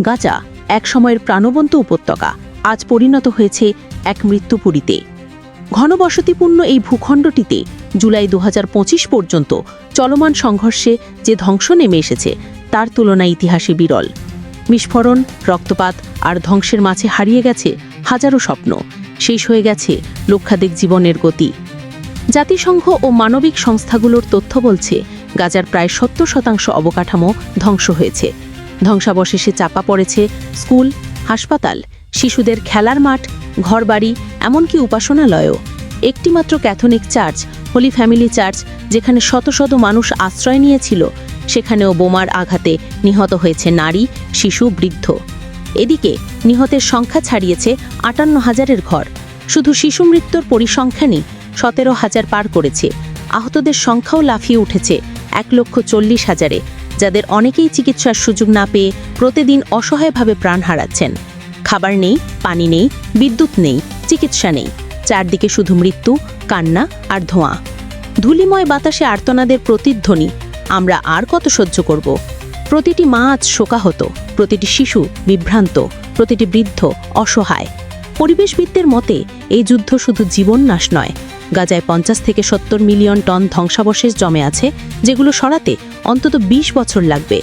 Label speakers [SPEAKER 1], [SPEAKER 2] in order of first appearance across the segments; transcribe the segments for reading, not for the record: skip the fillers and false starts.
[SPEAKER 1] গাজা এক সময়ের প্রাণবন্ত উপত্যকা আজ পরিণত হয়েছে এক মৃত্যুপুরীতে। ঘনবসতিপূর্ণ এই ভূখণ্ডটিতে জুলাই ২০২৫ পর্যন্ত চলমান সংঘর্ষে যে ধ্বংস নেমে এসেছে তার তুলনা ইতিহাসে বিরল। বিস্ফোরণ, রক্তপাত আর ধ্বংসের মাঝে হারিয়ে গেছে হাজারো স্বপ্ন, শেষ হয়ে গেছে লক্ষাধিক জীবনের গতি। জাতিসংঘ ও মানবিক সংস্থাগুলোর তথ্য বলছে গাজার প্রায় ৭০% অবকাঠামো ধ্বংস হয়েছে। ধ্বংসাবশেষে চাপা পড়েছে স্কুল, হাসপাতাল, শিশুদের খেলার মাঠ, ঘরবাড়ি, এমনকি উপাসনালয়ও। একটিমাত্র Catholic church, holy family church, যেখানে শত শত মানুষ আশ্রয় নিয়েছিল, সেখানেও বোমার আঘাতে নিহত হয়েছে নারী, শিশু, বৃদ্ধ। এদিকে নিহতের সংখ্যা ছাড়িয়েছে ৫৮,০০০-এর ঘর। শুধু শিশু মৃত্যুর পরিসংখ্যানই ১৭,০০০ পার করেছে। আহতদের সংখ্যাও লাফিয়ে উঠেছে ১,৪০,০০০-এ, যাদের অনেকেই চিকিৎসার সুযোগ না পেয়ে প্রতিদিন অসহায়ভাবে প্রাণ হারাচ্ছেন। খাবার নেই, পানি নেই, বিদ্যুৎ নেই, চিকিৎসা নেই, চারদিকে শুধু মৃত্যু, কান্না আর ধোঁয়া। ধূলিময় বাতাসে আর্তনাদের প্রতিধ্বনি। আমরা আর কত সহ্য করব? প্রতিটি মা আজ শোকাহত, প্রতিটি শিশু বিভ্রান্ত, প্রতিটি বৃদ্ধ অসহায়। পরিবেশবিদদের মতে এই যুদ্ধ শুধু জীবন নাশ নয়, গাজায় ৫০ থেকে ৭০ মিলিয়ন টন ধ্বংসাবশেষ জমে আছে, যেগুলো সরাতে অন্তত ২০ বছর লাগবে।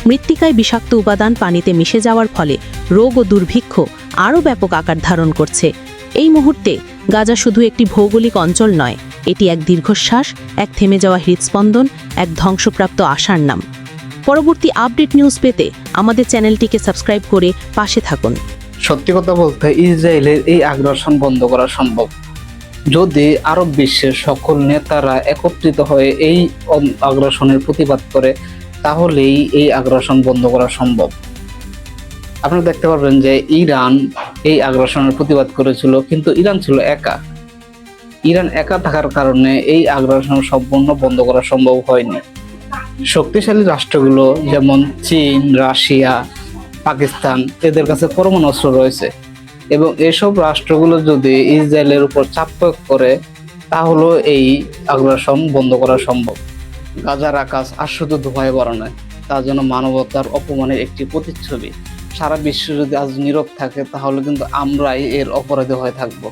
[SPEAKER 1] মৃত্তিকায় বিষাক্ত উপাদান পানিতে মিশে যাওয়ার ফলে রোগ ও দুর্ভিক্ষ আরও ব্যাপক আকার ধারণ করছে। এই মুহূর্তে গাজা শুধু একটি ভৌগোলিক অঞ্চল নয়, এটি এক দীর্ঘশ্বাস, এক থেমে যাওয়া হৃদস্পন্দন, এক ধ্বংসপ্রাপ্ত আশার নাম। পরবর্তী আপডেট নিউজ পেতে আমাদের চ্যানেলটিকে সাবস্ক্রাইব করে পাশে থাকুন।
[SPEAKER 2] সত্যি কথা বলতে ইসরায়েলের এই আগ্রাসন বন্ধ করা সম্ভব যদি আরব বিশ্বের সকল নেতারা একত্রিত হয়ে এই আগ্রাসনের প্রতিবাদ করে, তাহলেই এই আগ্রাসন বন্ধ করা সম্ভব। আপনারা দেখতে পারবেন যে ইরান এই আগ্রাসনের প্রতিবাদ করেছিল, কিন্তু ইরান ছিল একা। ইরান একা থাকার কারণে এই আগ্রাসন সম্পূর্ণ বন্ধ করা সম্ভব হয়নি। শক্তিশালী রাষ্ট্রগুলো যেমন চীন, রাশিয়া, পাকিস্তান, এদের কাছে পরমাণু অস্ত্র রয়েছে, এবং এসব রাষ্ট্রগুলো যদি ইসরায়েলের উপর চাপ প্রয়োগ করে, তাহলে এই আগ্রাসন বন্ধ করা সম্ভব। গাজার আকাশ আর শুধু ধোঁয়ায় ভরা নয়, তা যেন মানবতার অপমানের একটি প্রতিচ্ছবি। সারা বিশ্ব যদি আজ নীরব থাকে, তাহলে কিন্তু আমরাই এর অপরাধী হয়ে থাকবো।